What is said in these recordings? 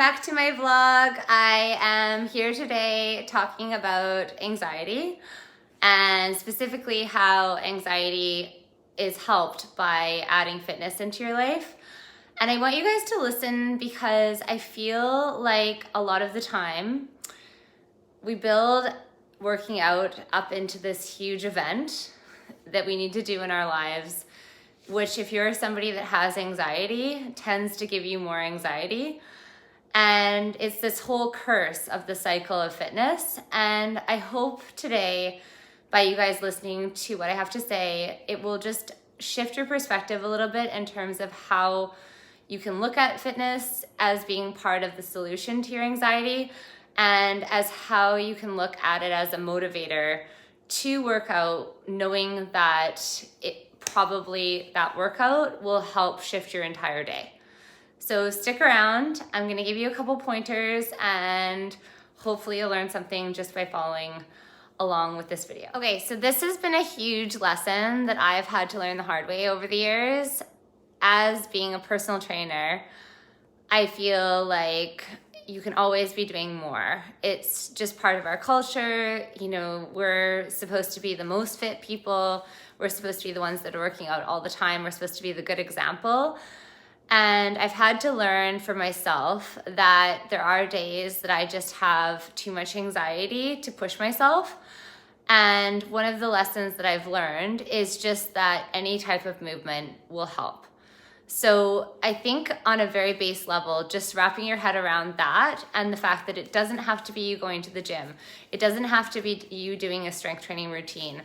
back to my vlog. I am here today talking about anxiety and specifically how anxiety is helped by adding fitness into your life. And I want you guys to listen because I feel like a lot of the time we build working out up into this huge event that we need to do in our lives, which if you're somebody that has anxiety, tends to give you more anxiety. And it's this whole curse of the cycle of fitness. And I hope today, by you guys listening to what I have to say, it will just shift your perspective a little bit in terms of how you can look at fitness as being part of the solution to your anxiety, and as how you can look at it as a motivator to work out, knowing that that workout will help shift your entire day. So stick around. I'm gonna give you a couple pointers and hopefully you'll learn something just by following along with this video. Okay, so this has been a huge lesson that I've had to learn the hard way over the years. As being a personal trainer, I feel like you can always be doing more. It's just part of our culture. You know, we're supposed to be the most fit people. We're supposed to be the ones that are working out all the time. We're supposed to be the good example. And I've had to learn for myself that there are days that I just have too much anxiety to push myself. And one of the lessons that I've learned is just that any type of movement will help. So I think on a very base level, just wrapping your head around that and the fact that it doesn't have to be you going to the gym. It doesn't have to be you doing a strength training routine.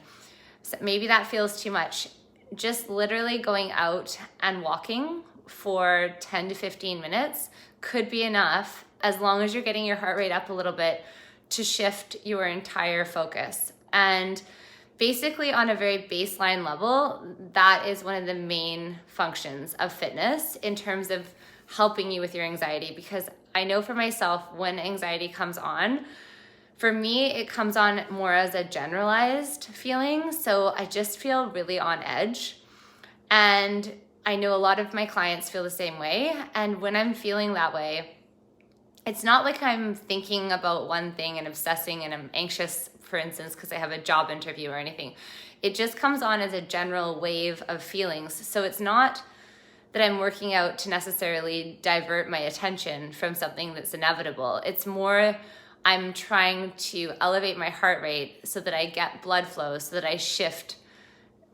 So maybe that feels too much. Just literally going out and walking for 10 to 15 minutes could be enough, as long as you're getting your heart rate up a little bit, to shift your entire focus. And basically on a very baseline level, that is one of the main functions of fitness in terms of helping you with your anxiety. Because I know for myself, when anxiety comes on, for me, it comes on more as a generalized feeling. So I just feel really on edge. And I know a lot of my clients feel the same way. And when I'm feeling that way, it's not like I'm thinking about one thing and obsessing and I'm anxious, for instance, because I have a job interview or anything. It just comes on as a general wave of feelings. So it's not that I'm working out to necessarily divert my attention from something that's inevitable. It's more I'm trying to elevate my heart rate so that I get blood flow, so that I shift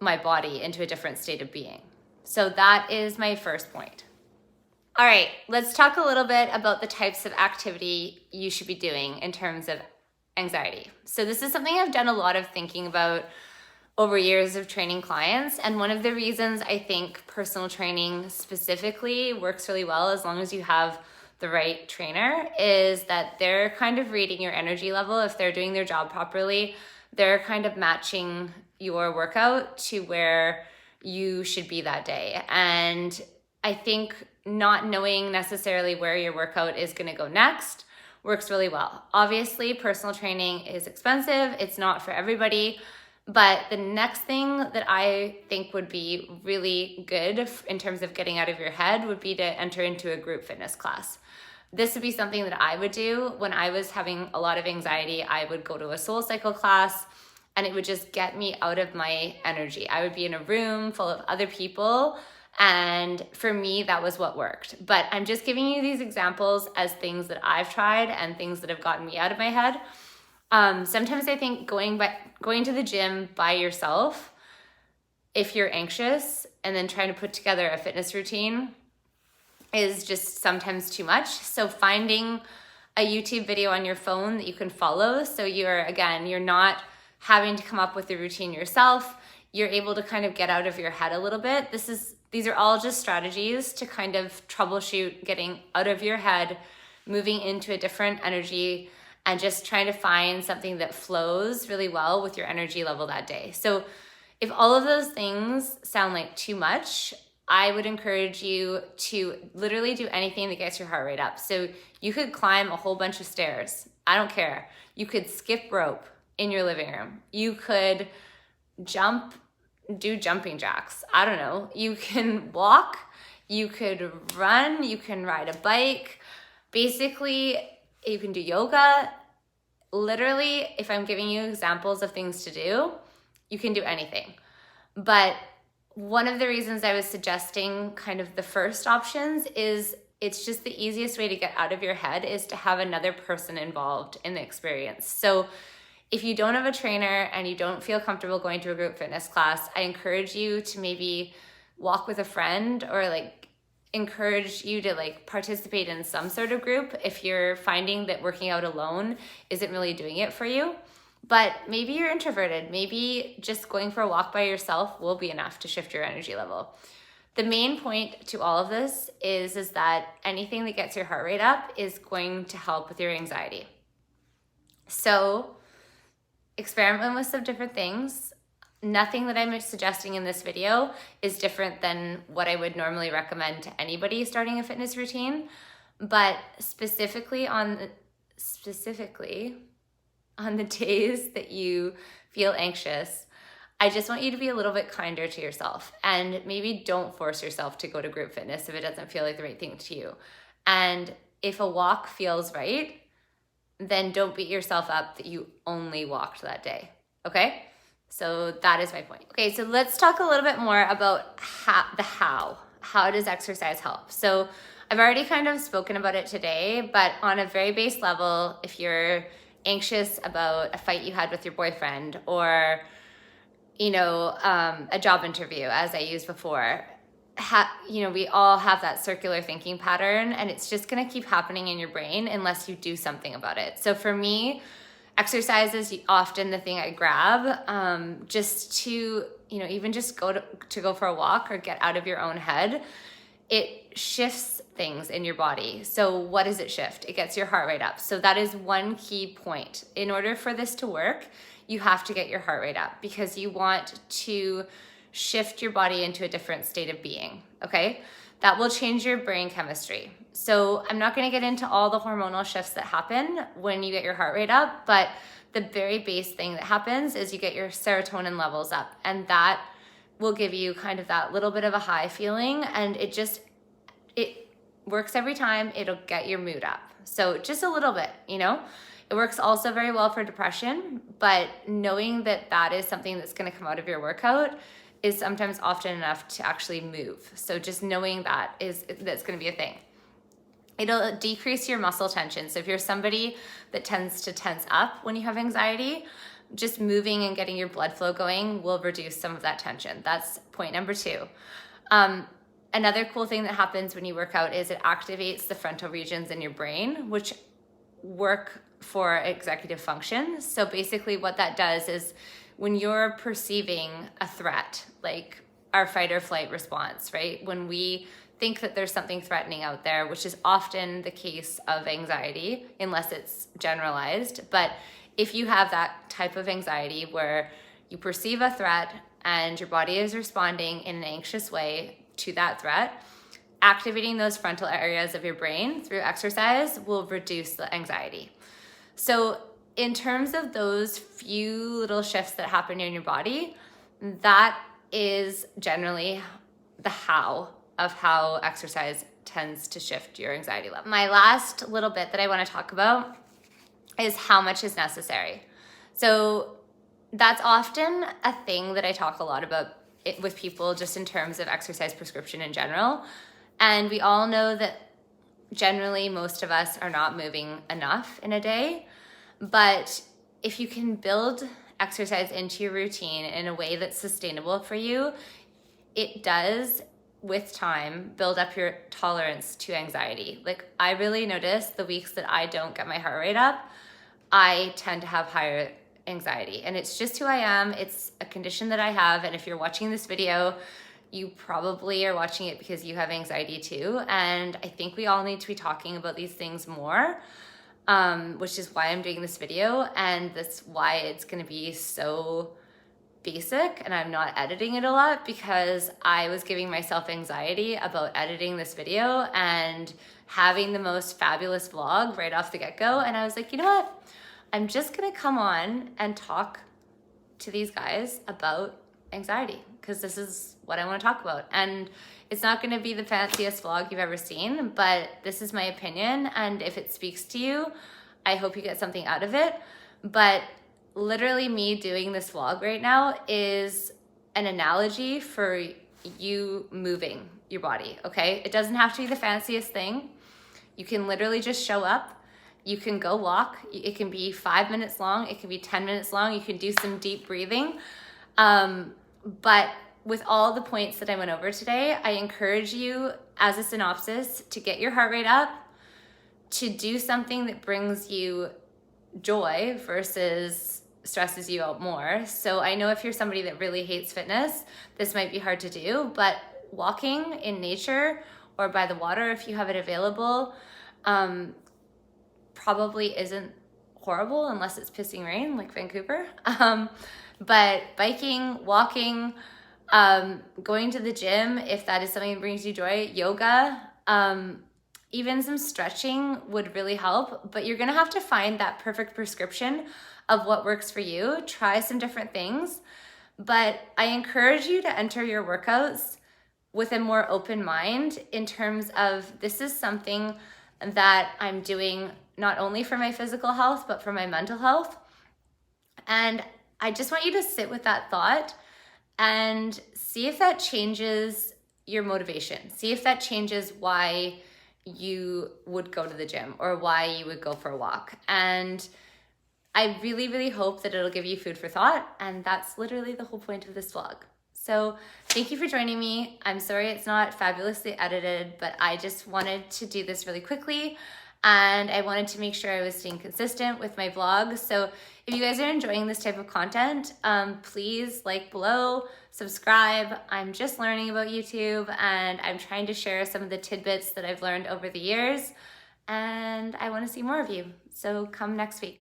my body into a different state of being. So that is my first point. All right, let's talk a little bit about the types of activity you should be doing in terms of anxiety. So this is something I've done a lot of thinking about over years of training clients. And one of the reasons I think personal training specifically works really well, as long as you have the right trainer, is that they're kind of reading your energy level. If they're doing their job properly, they're kind of matching your workout to where you should be that day. And I think not knowing necessarily where your workout is going to go next works really well. Obviously, personal training is expensive. It's not for everybody. But the next thing that I think would be really good in terms of getting out of your head would be to enter into a group fitness class. This would be something that I would do when I was having a lot of anxiety. I would go to a soul cycle class and it would just get me out of my energy. I would be in a room full of other people, and for me, that was what worked. But I'm just giving you these examples as things that I've tried and things that have gotten me out of my head. Sometimes I think going to the gym by yourself, if you're anxious, and then trying to put together a fitness routine is just sometimes too much. So finding a YouTube video on your phone that you can follow, so you're not having to come up with the routine yourself. You're able to kind of get out of your head a little bit. These are all just strategies to kind of troubleshoot getting out of your head, moving into a different energy, and just trying to find something that flows really well with your energy level that day. So if all of those things sound like too much, I would encourage you to literally do anything that gets your heart rate up. So you could climb a whole bunch of stairs. I don't care. You could skip rope in your living room. You could do jumping jacks. I don't know. You can walk, you could run, you can ride a bike. Basically, you can do yoga. Literally, if I'm giving you examples of things to do, you can do anything. But one of the reasons I was suggesting kind of the first options is it's just the easiest way to get out of your head is to have another person involved in the experience. So if you don't have a trainer and you don't feel comfortable going to a group fitness class, I encourage you to maybe walk with a friend, or like encourage you to like participate in some sort of group if you're finding that working out alone isn't really doing it for you. But maybe you're introverted. Maybe just going for a walk by yourself will be enough to shift your energy level. The main point to all of this is that anything that gets your heart rate up is going to help with your anxiety. So experiment with some different things. Nothing that I'm suggesting in this video is different than what I would normally recommend to anybody starting a fitness routine. But specifically on the days that you feel anxious, I just want you to be a little bit kinder to yourself, and maybe don't force yourself to go to group fitness if it doesn't feel like the right thing to you. And if a walk feels right, then don't beat yourself up that you only walked that day, okay? So that is my point. Okay, so let's talk a little bit more about how. How does exercise help? So I've already kind of spoken about it today, but on a very base level, if you're anxious about a fight you had with your boyfriend, or a job interview, as I used before, we all have that circular thinking pattern, and it's just going to keep happening in your brain unless you do something about it. So for me, exercise is often the thing I grab, just to, even just go for a walk or get out of your own head. It shifts things in your body. So what does it shift? It gets your heart rate up. So that is one key point. In order for this to work, you have to get your heart rate up, because you want to shift your body into a different state of being, okay? That will change your brain chemistry. So I'm not gonna get into all the hormonal shifts that happen when you get your heart rate up, but the very base thing that happens is you get your serotonin levels up, and that will give you kind of that little bit of a high feeling, and it works every time. It'll get your mood up. So just a little bit, It works also very well for depression, but knowing that that is something that's gonna come out of your workout is sometimes often enough to actually move. So just knowing that's gonna be a thing. It'll decrease your muscle tension. So if you're somebody that tends to tense up when you have anxiety, just moving and getting your blood flow going will reduce some of that tension. That's point number 2. Another cool thing that happens when you work out is it activates the frontal regions in your brain, which work for executive function. So basically what that does is when you're perceiving a threat, like our fight or flight response, right? When we think that there's something threatening out there, which is often the case of anxiety, unless it's generalized. But if you have that type of anxiety where you perceive a threat and your body is responding in an anxious way to that threat, activating those frontal areas of your brain through exercise will reduce the anxiety. So in terms of those few little shifts that happen in your body, that is generally the how of how exercise tends to shift your anxiety level. My last little bit that I want to talk about is how much is necessary. So that's often a thing that I talk a lot about with people, just in terms of exercise prescription in general. And we all know that generally most of us are not moving enough in a day. But if you can build exercise into your routine in a way that's sustainable for you, it does, with time, build up your tolerance to anxiety. Like, I really notice the weeks that I don't get my heart rate up, I tend to have higher anxiety. And it's just who I am. It's a condition that I have. And if you're watching this video, you probably are watching it because you have anxiety too. And I think we all need to be talking about these things more, which is why I'm doing this video. And that's why it's going to be so basic and I'm not editing it a lot, because I was giving myself anxiety about editing this video and having the most fabulous vlog right off the get-go. And I was like, you know what? I'm just going to come on and talk to these guys about anxiety, because this is what I want to talk about. And it's not going to be the fanciest vlog you've ever seen, but this is my opinion. And if it speaks to you, I hope you get something out of it. But literally me doing this vlog right now is an analogy for you moving your body, okay? It doesn't have to be the fanciest thing. You can literally just show up. You can go walk. It can be 5 minutes long. It can be 10 minutes long. You can do some deep breathing. But with all the points that I went over today, I encourage you as a synopsis to get your heart rate up, to do something that brings you joy versus stresses you out more. So I know if you're somebody that really hates fitness, this might be hard to do, but walking in nature or by the water, if you have it available, probably isn't horrible unless it's pissing rain like Vancouver. But biking, walking, going to the gym, if that is something that brings you joy, yoga, even some stretching would really help. But you're gonna have to find that perfect prescription of what works for you. Try some different things. But I encourage you to enter your workouts with a more open mind in terms of, this is something that I'm doing not only for my physical health, but for my mental health. And I just want you to sit with that thought and see if that changes your motivation. See if that changes why you would go to the gym or why you would go for a walk. And I really, really hope that it'll give you food for thought. And that's literally the whole point of this vlog. So thank you for joining me. I'm sorry it's not fabulously edited, but I just wanted to do this really quickly. And I wanted to make sure I was staying consistent with my vlogs. So if you guys are enjoying this type of content, please like below, subscribe. I'm just learning about YouTube and I'm trying to share some of the tidbits that I've learned over the years. And I want to see more of you. So come next week.